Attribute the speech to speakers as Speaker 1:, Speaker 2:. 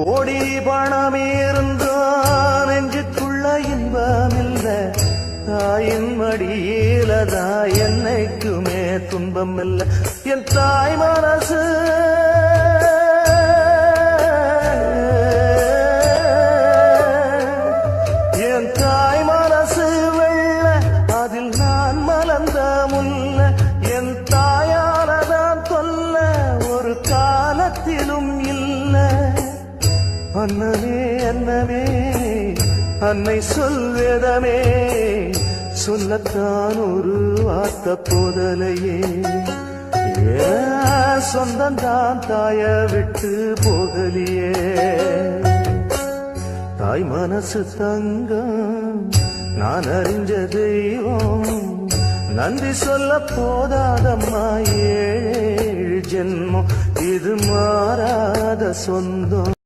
Speaker 1: கோடி பணம் இருந்தா நெஞ்சுக்குள்ள இன்பமில்ல, தாயின் மடியிலதா என்னைக்குமே துன்பம் இல்ல. என் தாய் மனசு இல்ல. அன்னமே அன்னமே அன்னை சொல்வேதமே, சொல்லத்தான் ஒரு வார்த்தை போதலையே. சொந்தந்தான் தாய விட்டு போகலியே. தாய் மனசு தங்கம் நான் அறிஞ்ச தெய்வம், நன்றி சொல்ல போதாதம்மா ஏழு ஜென்மம், இது மாறாத சொந்தம்.